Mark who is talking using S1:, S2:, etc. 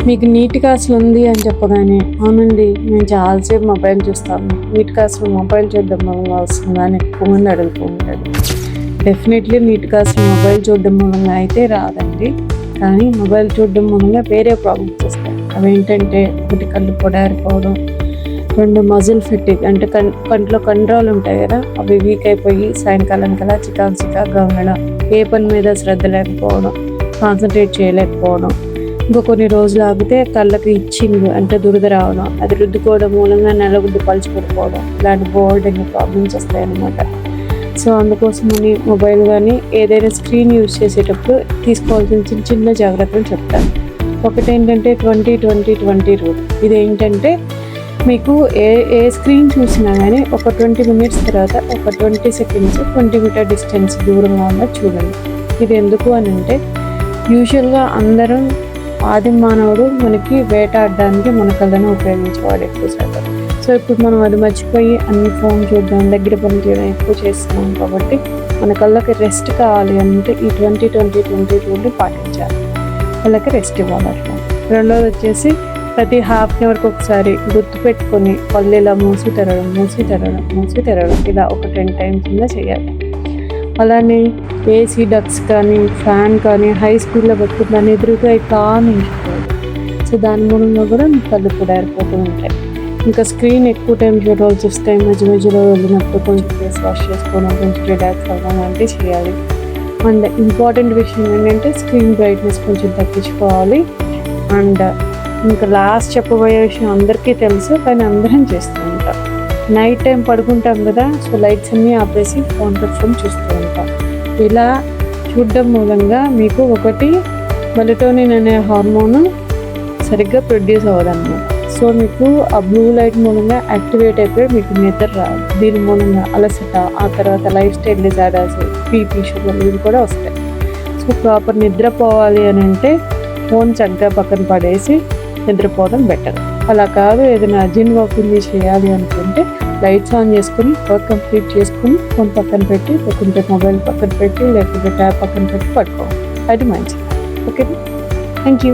S1: మీకు నీట్గా అసలు ఉంది అని చెప్పగానే అవునండి మేము చాలాసేపు మొబైల్ చూస్తాము, నీట్గా అసలు మొబైల్ చూడడం మూలంగా వస్తుందా అని ఎక్కువ మంది అడుగుతూ ఉంటారు. డెఫినెట్లీ నీట్గా అసలు మొబైల్ చూడడం మూలంగా అయితే రాదండి. కానీ మొబైల్ చూడడం మూలంగా వేరే ప్రాబ్లమ్స్ వస్తాయి. అవి ఏంటంటే, ఒకటి కళ్ళు పొడారిపోవడం, రెండు మజిల్ ఫిట్టింగ్ అంటే కంట్లో కండరాలు ఉంటాయి కదా, అవి వీక్ అయిపోయి సాయంకాలం కల్లా చికాకుగా ఉండడం, ఏ పని మీద శ్రద్ధ లేకపోవడం, కాన్సన్ట్రేట్ చేయలేకపోవడం, ఇంకో కొన్ని రోజులు ఆగితే కళ్ళకి ఇచ్చింగ్ అంటే దురద రావడం, అది రుద్దుకోవడం మూలంగా నల్లగుడ్డు పడిపోవడం, ఇలాంటి బోల్డ్ ప్రాబ్లమ్స్ వస్తాయి అన్నమాట. సో అందుకోసమని మొబైల్ కానీ ఏదైనా స్క్రీన్ యూజ్ చేసేటప్పుడు తీసుకోవాల్సిన చిన్న చిన్న జాగ్రత్తలు చెప్తాను. ఒకటి ఏంటంటే 20-20-20 రూల్. ఇదేంటంటే మీకు ఏ స్క్రీన్ చూసినా కానీ ఒక 20 minutes తర్వాత ఒక 20 seconds 20 meter డిస్టెన్స్ దూరంగా ఉన్నది చూడండి. ఇది ఎందుకు అని అంటే, యూజువల్గా అందరం ఆది మానవుడు మనకి వేటాడడానికి మన కళ్ళను ఉపయోగించేవాడు ఎక్కువ శాతం. సో ఇప్పుడు మనం అది మర్చిపోయి అన్ని ఫోన్ చూడడం, దగ్గర పని చేయడం ఎక్కువ చేస్తున్నాం కాబట్టి మన కళ్ళకి రెస్ట్ కావాలి అంటే ఈ 20-20-20 రూల్ని పాటించాలి. కళ్ళకి రెస్ట్ ఇవ్వాలి అట్లా. రెండోది వచ్చేసి ప్రతి హాఫ్ అన్ అవర్కి ఒకసారి గుర్తుపెట్టుకొని పళ్ళు ఇలా మూసి తెరవడం ఇలా ఒక 10 times చేయాలి. అలానే ఏసీ డక్స్ కానీ ఫ్యాన్ కానీ హై స్పీడ్లో పెట్టుకుంటాను ఎదురుగా కానీ సో దాని మూలంగా కూడా కళ్ళు పొడారిపోతూ ఉంటాయి. ఇంకా స్క్రీన్ ఎక్కువ టైం చూడాల్సి వస్తే మధ్యలో వెళ్ళినప్పుడు కొంచెం ఫేస్ వాష్ చేసుకోవడం, కొంచెం రిలాక్స్ అవ్వడం లాంటివి చేయాలి. అండ్ ఇంపార్టెంట్ విషయం ఏంటంటే స్క్రీన్ బ్రైట్నెస్ కొంచెం తగ్గించుకోవాలి. అండ్ ఇంకా లాస్ట్ చెప్పబోయే విషయం అందరికీ తెలుసు కానీ అందరం చేస్తూ ఉంటాం, నైట్ టైం పడుకుంటాం కదా, సో లైట్స్ అన్నీ ఆపేసి ఫోన్ పెట్టుకొని చూస్తూ ఉంటాం. ఇలా చూడడం మూలంగా మీకు ఒకటి మెలటోనిన్ అనే హార్మోన్ సరిగ్గా ప్రొడ్యూస్ అవ్వదన్నమాట. సో మీకు ఆ బ్లూ లైట్ మూలంగా యాక్టివేట్ అయిపోయి మీకు నిద్ర రాదు. దీని మూలంగా అలసట, ఆ తర్వాత life style disorders, BP, sugar ఇవి కూడా వస్తాయి. సో ప్రాపర్ నిద్రపోవాలి అని అంటే ఫోన్ చక్కగా పక్కన పడేసి నిద్రపోవడం బెటర్. అలా కాదు ఏదైనా అర్జెంట్ వర్క్ చేయాలి అనుకుంటే లైట్స్ ఆన్ చేసుకుని వర్క్ కంప్లీట్ చేసుకుని ఫోన్ పక్కన పెట్టి, లేకుంటే మొబైల్ పక్కన పెట్టి, లేకుంటే ట్యాబ్ పక్కన పెట్టి పడుకోవాలి. అది మంచిది. Okay, thank you.